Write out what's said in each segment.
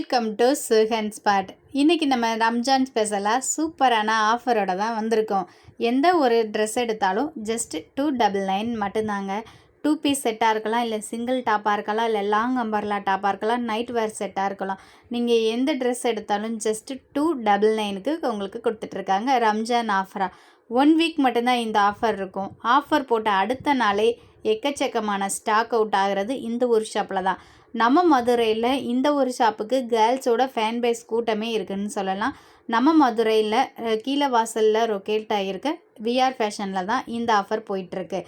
Welcome to Suhan spot. இன்றைக்கி நம்ம ரம்ஜான் ஸ்பெஷலாக சூப்பரான ஆஃபரோட தான் வந்திருக்கோம். எந்த ஒரு ட்ரெஸ் எடுத்தாலும் ஜஸ்ட் 299 மட்டும்தாங்க. 2 பீஸ் செட்டாக இருக்கலாம், இல்லை சிங்கிள் டாப்பாக இருக்கலாம், இல்லை லாங் அம்பர்லா டாப்பாக இருக்கலாம், நைட் வேர் செட்டாக இருக்கலாம். நீங்கள் எந்த ட்ரெஸ் எடுத்தாலும் ஜஸ்ட் 299க்கு உங்களுக்கு கொடுத்துட்ருக்காங்க ரம்ஜான் ஆஃபராக. 1 வீக் மட்டும்தான் இந்த ஆஃபர் இருக்கும். ஆஃபர் போட்ட அடுத்த நாளே எக்கச்சக்கமான ஸ்டாக் அவுட் ஆகிறது இந்த ஒரு ஷாப்பில் தான். நம்ம மதுரையில் இந்த ஒரு ஷாப்புக்கு கேர்ள்ஸோட ஃபேன் பேஸ் கூட்டமே இருக்குதுன்னு சொல்லலாம். நம்ம மதுரையில் கீழே வாசலில் ரொக்கேட் ஆகியிருக்க விஆர் ஃபேஷனில் தான் இந்த ஆஃபர் போயிட்டுருக்கு.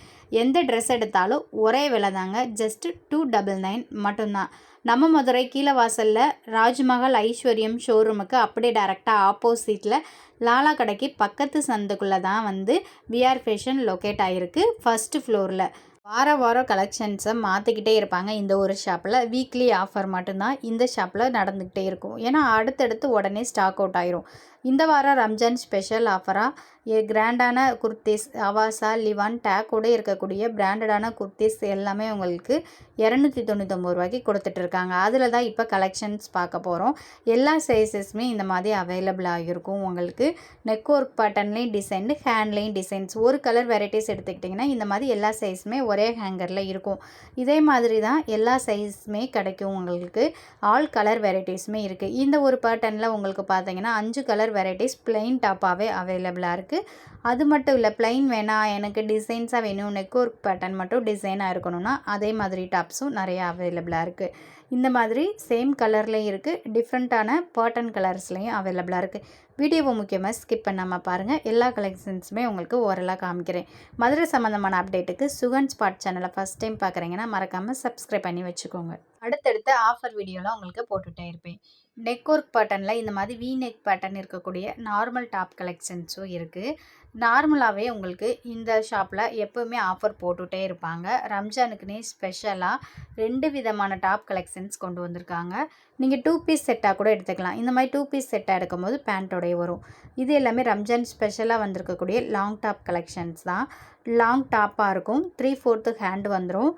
எந்த ட்ரெஸ் எடுத்தாலும் ஒரே விலை தாங்க, ஜஸ்ட்டு 299 மட்டும்தான். நம்ம மதுரை கீழே வாசலில் ராஜ்மஹால் ஐஸ்வர்யம் ஷோரூமுக்கு அப்படியே டேரெக்டாக ஆப்போசிட்டில் லாலா கடைக்கு பக்கத்து சந்துக்குள்ளே தான் வந்து விஆர் ஃபேஷன் லொக்கேட் ஆகிருக்கு, ஃபஸ்ட்டு ஃப்ளோரில். வாரம் கலெக்ஷன்ஸை மாற்றிக்கிட்டே இருப்பாங்க இந்த ஒரு ஷாப்பில். வீக்லி ஆஃபர் மட்டும்தான் இந்த ஷாப்பில் நடந்துக்கிட்டே இருக்கும். ஏன்னா அடுத்தடுத்து உடனே ஸ்டாக் அவுட் ஆயிரும். இந்த வாரம் ரம்ஜான் ஸ்பெஷல் ஆஃபராக கிராண்டான குர்த்திஸ், அவாசா, லிவான் டேக்கோடு இருக்கக்கூடிய பிராண்டடான குர்த்திஸ் எல்லாமே உங்களுக்கு 299 ரூபாய்க்கு கொடுத்துட்ருக்காங்க. அதில் தான் இப்போ கலெக்ஷன்ஸ் பார்க்க போகிறோம். எல்லா சைஸஸுமே இந்த மாதிரி அவைலபிளாக இருக்கும். உங்களுக்கு நெக் ஒர்க் பேட்டர்ன்லேயும் டிசைன், ஹேண்ட்லேயும் டிசைன்ஸ், ஒரு கலர் வெரைட்டிஸ் எடுத்துக்கிட்டிங்கன்னா இந்த மாதிரி எல்லா சைஸுமே ஒரே ஹேங்கரில் இருக்கும். இதே மாதிரி தான் எல்லா சைஸுமே கிடைக்கும். உங்களுக்கு ஆல் கலர் வெரைட்டிஸுமே இருக்குது. இந்த ஒரு பேட்டர்னில் உங்களுக்கு பார்த்தீங்கன்னா 5 கலர் வெரைட்டிஸ் பிளெயின் டாப்பாகவே அவைலபிளாக இருக்குது. அது மட்டும் இல்லை, பிளெயின் வேணாம் எனக்கு டிசைன்ஸாக வேணும், நெக் ஒர்க் பேட்டர்ன் மட்டும் டிசைனாக இருக்கணும்னா அதே மாதிரி டாப்ஸும் நிறையா அவைலபிளாக இருக்குது. இந்த மாதிரி சேம் கலர்லேயும் இருக்குது, டிஃப்ரெண்ட்டான பேட்டர்ன் கலர்ஸ்லேயும் அவைலபிளாக இருக்குது. வீடியோவை முக்கியமாக ஸ்கிப் பண்ணாமல் பாருங்கள். எல்லா கலெக்ஷன்ஸுமே உங்களுக்கு ஓரலாக காமிக்கிறேன். மதுரை சம்மந்தமான அப்டேட்டுக்கு சுகன் ஸ்பாட் சேனலை ஃபஸ்ட் டைம் பார்க்குறீங்கன்னா மறக்காமல் சப்ஸ்கிரைப் பண்ணி வச்சுக்கோங்க. அடுத்தடுத்த ஆஃபர் வீடியோலாம் உங்களுக்கு போட்டுகிட்டே இருப்பேன். நெக் ஒர்க் பேட்டர்னில் இந்த மாதிரி வி நெக் பேட்டர்ன் இருக்கக்கூடிய நார்மல் டாப் கலெக்ஷன்ஸும் இருக்குது. நார்மலாகவே உங்களுக்கு இந்த ஷாப்பில் எப்போவுமே ஆஃபர் போட்டுகிட்டே இருப்பாங்க. ரம்ஜானுக்குன்னே ஸ்பெஷலாக 2 விதமான டாப் கலெக்ஷன்ஸ் கொண்டு வந்திருக்காங்க. நீங்கள் 2 பீஸ் செட்டாக கூட எடுத்துக்கலாம். இந்த மாதிரி 2 பீஸ் செட்டாக எடுக்கும்போது பேண்ட்டோடைய வரும். இது எல்லாமே ரம்ஜான் ஸ்பெஷலாக வந்திருக்கக்கூடிய லாங் டாப் கலெக்ஷன்ஸ் தான். லாங் டாப்பாக இருக்கும், 3/4 ஹேண்ட் வந்துடும்.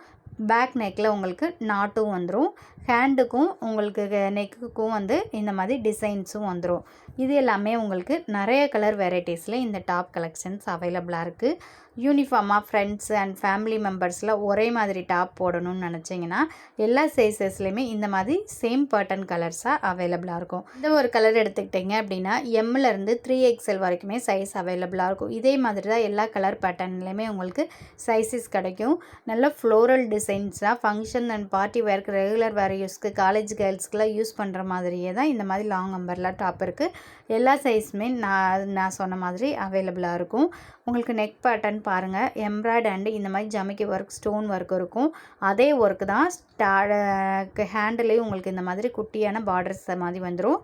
பேக் நெக்கில் உங்களுக்கு நாட்டும் வந்துடும். ஹேண்டுக்கும் உங்களுக்கு நெக்குக்கும் வந்து இந்த மாதிரி டிசைன்ஸும் வந்துடும். இது எல்லாமே உங்களுக்கு நிறைய கலர் வெரைட்டிஸில் இந்த டாப் கலெக்ஷன்ஸ் அவைலபிளாக இருக்குது. யூனிஃபார்மாக ஃப்ரெண்ட்ஸ் அண்ட் ஃபேமிலி மெம்பர்ஸில் ஒரே மாதிரி டாப் போடணும்னு நினச்சிங்கன்னா எல்லா சைஸஸ்லேயுமே இந்த மாதிரி சேம் பேட்டர்ன் கலர்ஸாக அவைலபிளாக இருக்கும். இந்த ஒரு கலர் எடுத்துக்கிட்டிங்க அப்படின்னா எம்லேருந்து 3XL வரைக்குமே சைஸ் அவைலபிளாக இருக்கும். இதே மாதிரி தான் எல்லா கலர் பேட்டர்ன்லேயுமே உங்களுக்கு சைஸஸ் கிடைக்கும். நல்ல ஃப்ளோரல் டிசைன்ஸாக ஃபங்க்ஷன் அண்ட் பார்ட்டி வேர்க்கு, ரெகுலர் வேர் யூஸ்க்கு, காலேஜ் கேர்ள்ஸ்க்குலாம் யூஸ் பண்ணுற மாதிரியே தான் இந்த மாதிரி லாங் அம்பர்லா டாப் இருக்குது. எல்லா சைஸுமே நான் சொன்ன மாதிரி அவைலபிளாக இருக்கும். உங்களுக்கு நெக் பேட்டர்ன் பாருங்கள், எம்ப்ராய்டு அண்டு இந்த மாதிரி ஜமிக்கி ஒர்க், ஸ்டோன் ஒர்க் இருக்கும். அதே ஒர்க்கு தான் ஹேண்டுலேயும் உங்களுக்கு இந்த மாதிரி குட்டியான பார்டர்ஸ் மாதிரி வந்துடும்.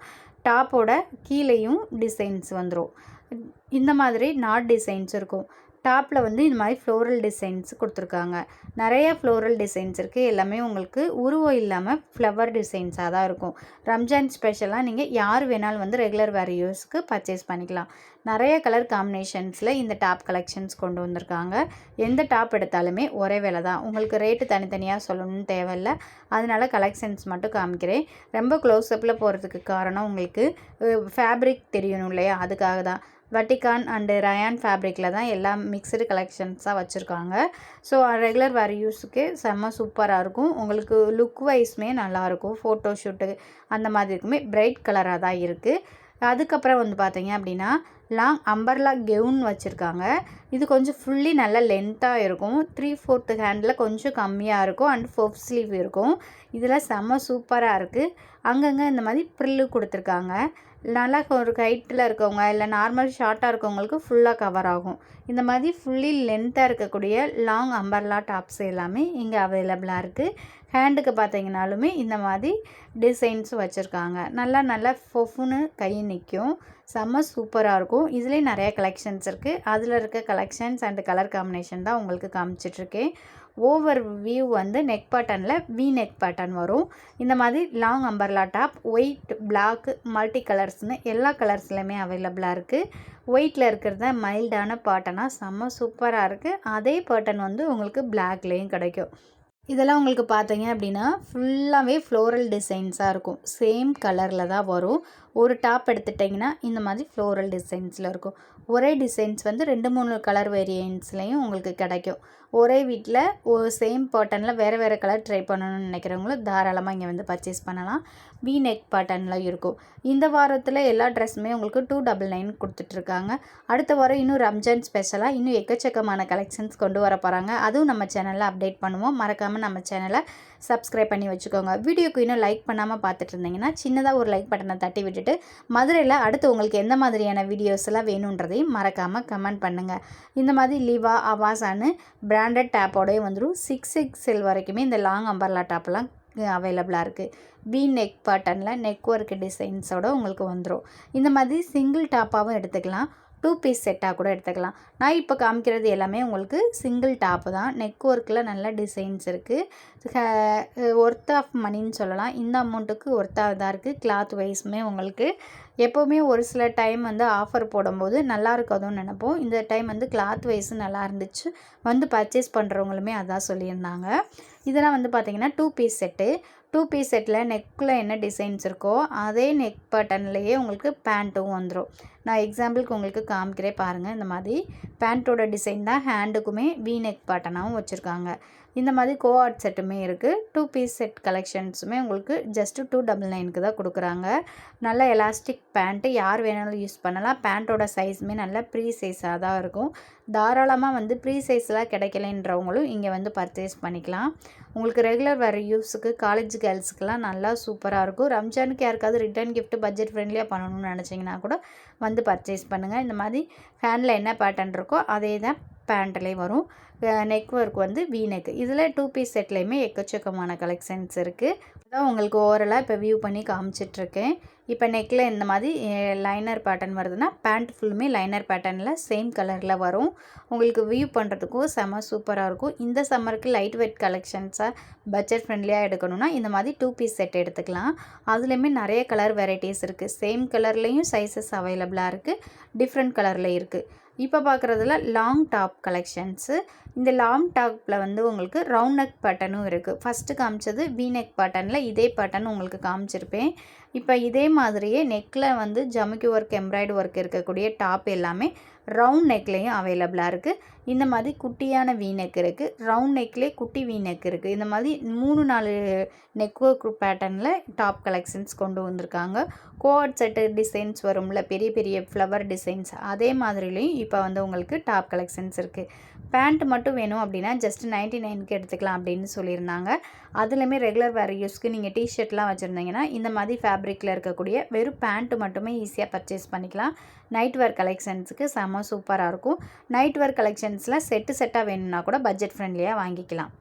டாப்போட கீழேயும் டிசைன்ஸ் வந்துடும். இந்த மாதிரி நாட் டிசைன்ஸ் இருக்கும். டாப்பில் வந்து இந்த மாதிரி ஃப்ளோரல் டிசைன்ஸ் கொடுத்துருக்காங்க. நிறைய ஃப்ளோரல் டிசைன்ஸ் இருக்குது. எல்லாமே உங்களுக்கு உருவம் இல்லாமல் ஃப்ளவர் டிசைன்ஸாக தான் இருக்கும். ரம்ஜான் ஸ்பெஷலாக நீங்கள் யார் வேணாலும் வந்து ரெகுலர் வேர் யூஸ்க்கு பர்ச்சேஸ் பண்ணிக்கலாம். நிறைய கலர் காம்பினேஷன்ஸில் இந்த டாப் கலெக்ஷன்ஸ் கொண்டு வந்திருக்காங்க. எந்த டாப் எடுத்தாலுமே ஒரே விலை தான். உங்களுக்கு ரேட்டு தனித்தனியாக சொல்லணும்னு தேவையில்லை. அதனால கலெக்ஷன்ஸ் மட்டும் காமிக்கிறேன். ரொம்ப க்ளோஸ்அப்பில் போகிறதுக்கு காரணம் உங்களுக்கு ஃபேப்ரிக் தெரியணும் இல்லையா, அதுக்காக தான். வட்டிகான் அண்டு ரயான் ஃபேப்ரிக்கில் தான் எல்லாம் மிக்சடு கலெக்ஷன்ஸாக வச்சுருக்காங்க. ஸோ ரெகுலர் வேர் யூஸுக்கு செம்ம சூப்பராக இருக்கும். உங்களுக்கு லுக் வைஸ்மே நல்லாயிருக்கும். ஃபோட்டோ ஷூட்டு அந்த மாதிரி இருக்குமே பிரைட் கலராக தான் இருக்குது. அதுக்கப்புறம் வந்து பார்த்தீங்க அப்படின்னா லாங் அம்பர்லா கெவுன் வச்சுருக்காங்க. இது கொஞ்சம் ஃபுல்லி நல்ல லென்த்தாக இருக்கும். 3/4 ஹேண்டில் கொஞ்சம் கம்மியாக இருக்கும் அண்ட் பஃப் ஸ்லீவ் இருக்கும். இதில் செம்ம சூப்பராக இருக்குது. அங்கங்கே இந்த மாதிரி ப்ரில்லு கொடுத்துருக்காங்க. நல்லா ஒரு ஹைட்டில் இருக்கவங்க இல்லை நார்மல் ஷார்ட்டாக இருக்கவங்களுக்கு ஃபுல்லாக கவர் ஆகும். இந்த மாதிரி ஃபுல்லி லென்த்தாக இருக்கக்கூடிய லாங் அம்பர்லா டாப்ஸ் எல்லாமே இங்கே அவைலபிளாக இருக்குது. ஹேண்டுக்கு பார்த்தீங்கனாலுமே இந்த மாதிரி டிசைன்ஸ் வச்சுருக்காங்க. நல்லா ஃபொஃப்னு கை நிற்கும். செம்ம சூப்பராக இருக்கும். இதுலேயே நிறைய கலெக்ஷன்ஸ் இருக்குது. அதில் இருக்க கலெக்ஷன்ஸ் அண்ட் கலர் காம்பினேஷன் தான் உங்களுக்கு காமிச்சிட்ருக்கேன். ஓவர் வியூ வந்து நெக் பேட்டர்னில் வி நெக் பேட்டர்ன் வரும். இந்த மாதிரி long umbrella top white, black, multi கலர்ஸ்னு எல்லா கலர்ஸ்லையுமே அவைலபிளாக இருக்குது. ஒயிட்டில் இருக்கிறத மைல்டான பேட்டர்னாக செம்ம சூப்பராக இருக்குது. அதே பேட்டர்ன் வந்து உங்களுக்கு பிளாக்லேயும் கிடைக்கும். இதெல்லாம் உங்களுக்கு பார்த்தீங்க அப்படின்னா ஃபுல்லாகவே ஃப்ளோரல் டிசைன்ஸாக இருக்கும். சேம் கலரில் தான் வரும். ஒரு டாப் எடுத்துட்டிங்கன்னா இந்த மாதிரி ஃப்ளோரல் டிசைன்ஸில் இருக்கும். ஒரே டிசைன்ஸ் வந்து 2, 3 கலர் வேரியன்ட்ஸ்லேயும் உங்களுக்கு கிடைக்கும். ஒரே வீட்டில் சேம் பேட்டர்னில் வேறு வேறு கலர் ட்ரை பண்ணணும்னு நினைக்கிறவங்களும் தாராளமாக இங்கே வந்து பர்ச்சேஸ் பண்ணலாம். வி நெக் பேட்டர்னில் இருக்கும். இந்த வாரத்தில் எல்லா ட்ரெஸ்ஸுமே உங்களுக்கு 299 கொடுத்துட்ருக்காங்க. அடுத்த வாரம் இன்னும் ரம்ஜான் ஸ்பெஷலாக இன்னும் எக்கச்சக்கமான கலெக்ஷன்ஸ் கொண்டு வர போகிறாங்க. அதுவும் நம்ம சேனலில் அப்டேட் பண்ணுவோம். மறக்காமல் நம்ம சேனலை சப்ஸ்கிரைப் பண்ணி வச்சுக்கோங்க. வீடியோக்கு இன்னும் லைக் பண்ணாமல் பார்த்துட்டு இருந்தீங்கன்னா சின்னதாக ஒரு லைக் பட்டனை தட்டி விட்டுட்டு மதுரையில் அடுத்து உங்களுக்கு எந்த மாதிரியான வீடியோஸ் எல்லாம் வேணுன்றதையும் மறக்காமல் கமெண்ட் பண்ணுங்கள். இந்த மாதிரி லிவா அவாசான்னு பிராண்டட் டேப்போடய வந்துடும். 6XL வரைக்குமே இந்த லாங் அம்பர்லா டாப்லாம் அவைலபிளாக இருக்குது. வி நெக் பேட்டர்னில் நெக் ஒர்க் டிசைன்ஸோடு உங்களுக்கு வந்துடும். இந்த மாதிரி சிங்கிள் டாப்பாகவும் எடுத்துக்கலாம், 2 பீஸ் செட்டாக கூட எடுத்துக்கலாம். நான் இப்போ காமிக்கிறது எல்லாமே உங்களுக்கு சிங்கிள் டாப்பு தான். நெக் ஒர்க்கில் நல்ல டிசைன்ஸ் இருக்குது. ஒர்த் ஆஃப் மணின்னு சொல்லலாம். இந்த அமௌண்ட்டுக்கு ஒர்த்தாக தான் இருக்குது. கிளாத் வைஸுமே உங்களுக்கு எப்போவுமே ஒரு சில டைம் வந்து ஆஃபர் போடும்போது நல்லா இருக்காதுன்னு நினைப்போம். இந்த டைம் வந்து கிளாத் வைஸு நல்லா இருந்துச்சு. வந்து பர்ச்சேஸ் பண்ணுறவங்களுமே அதான் சொல்லியிருந்தாங்க. இதெல்லாம் வந்து பார்த்திங்கன்னா 2 பீஸ் செட்டு. 2 பீஸ் செட்டில் நெக்கில் என்ன டிசைன்ஸ் இருக்கோ அதே நெக் பட்டன்லேயே உங்களுக்கு பேண்ட்டும் வந்துடும். நான் எக்ஸாம்பிளுக்கு உங்களுக்கு காமிக்கிறேன் பாருங்கள். இந்த மாதிரி பேண்ட்டோட டிசைன் தான் ஹேண்டுக்குமே வி நெக் பட்டனாகவும் வச்சுருக்காங்க. இந்த மாதிரி கோஆர்ட் செட்டுமே இருக்குது. 2 பீஸ் செட் கலெக்ஷன்ஸுமே உங்களுக்கு ஜஸ்ட்டு 299க்கு தான் கொடுக்குறாங்க. நல்ல எலாஸ்டிக் பேண்ட்டு யார் வேணாலும் யூஸ் பண்ணலாம். பேண்ட்டோட சைஸுமே நல்ல ப்ரீ சைஸாக தான் இருக்கும். தாராளமாக வந்து ப்ரீ சைஸ்லாம் கிடைக்கலன்றவங்களும் இங்கே வந்து பர்ச்சேஸ் பண்ணிக்கலாம். உங்களுக்கு ரெகுலர் வேறு யூஸுக்கு காலேஜ் கேர்ள்ஸுக்கெல்லாம் நல்லா சூப்பராக இருக்கும். ரம்ஜானுக்கு யாருக்காவது ரிட்டர்ன் கிஃப்ட் பட்ஜெட் ஃப்ரெண்ட்லியாக பண்ணணும்னு நினச்சிங்கன்னா கூட வந்து பர்ச்சேஸ் பண்ணுங்கள். இந்த மாதிரி ஹேண்டில் என்ன பேட்டர்ன் இருக்கோ அதே தான் பேண்ட்லேயும் வரும். நெக் ஒர்க் வந்து வி நெக். இதில் 2 பீஸ் செட்லேயுமே எக்கச்சக்கமான கலெக்ஷன்ஸ் இருக்குது. அதான் உங்களுக்கு ஓவரலாக இப்போ வியூ பண்ணி காமிச்சிட்ருக்கேன். இப்போ நெக்கில் இந்த மாதிரி லைனர் பேட்டர்ன் வருதுன்னா பேண்ட் ஃபுல்லுமே லைனர் பேட்டர்னில் சேம் கலரில் வரும். உங்களுக்கு வியூ பண்ணுறதுக்கும் செம்ம சூப்பராக இருக்கும். இந்த சம்மருக்கு லைட் வெயிட் கலெக்ஷன்ஸாக பட்ஜெட் ஃப்ரெண்ட்லியாக எடுக்கணும்னா இந்த மாதிரி 2 பீஸ் செட் எடுத்துக்கலாம். அதுலேயுமே நிறைய கலர் வெரைட்டிஸ் இருக்குது. சேம் கலர்லேயும் சைஸஸ் அவைலபிளாக இருக்குது, டிஃப்ரெண்ட் கலரில் இருக்குது. இப்போ பார்க்குறதுல லாங் டாப் கலெக்ஷன்ஸு. இந்த லாங் டாப்பில் வந்து உங்களுக்கு ரவுண்ட் நெக் பேட்டர்னும் இருக்குது. ஃபஸ்ட்டு காமிச்சது வி நெக் பேட்டர்னில் இதே பேட்டர்ன் உங்களுக்கு காமிச்சிருப்பேன். இப்போ இதே மாதிரியே நெக்கில் வந்து ஜமுக்கி ஒர்க் எம்ப்ராய்டு ஒர்க் இருக்கக்கூடிய டாப் எல்லாமே ரவுண்ட் நெக்லேயும் அவைலபிளாக இருக்குது. இந்த மாதிரி குட்டியான வி நெக் இருக்குது, ரவுண்ட் நெக்லேயே குட்டி வி நெக் இருக்குது. இந்த மாதிரி 3-4 நெக் ஒர்க் பேட்டர்னில் டாப் கலெக்ஷன்ஸ் கொண்டு வந்திருக்காங்க. கோஆர்ட் செட்டு டிசைன்ஸ் வரும்ல, பெரிய பெரிய ஃப்ளவர் டிசைன்ஸ், அதே மாதிரிலையும் இப்போ வந்து உங்களுக்கு டாப் கலெக்ஷன்ஸ் இருக்குது. பேண்ட் மட்டும் வேணும் அப்படின்னா ஜஸ்ட் 99க்கு எடுத்துக்கலாம் அப்படின்னு சொல்லியிருந்தாங்க. அதுலேயுமே ரெகுலர் வேர் யூஸ்க்கு நீங்கள் டிஷர்ட்லாம் வச்சுருந்தீங்கன்னா இந்த மாதிரி ஃபேப்ரிக்கில் இருக்கக்கூடிய வெறும் பேண்ட்டு மட்டுமே ஈஸியாக பர்ச்சேஸ் பண்ணிக்கலாம். நைட் வேர் கலெக்ஷன்ஸுக்கு செம்ம சூப்பராக இருக்கும். நைட் வேர் கலெக்ஷன்ஸில் செட்டாக வேணும்னா கூட பட்ஜெட் ஃப்ரெண்ட்லியாக வாங்கிக்கலாம்.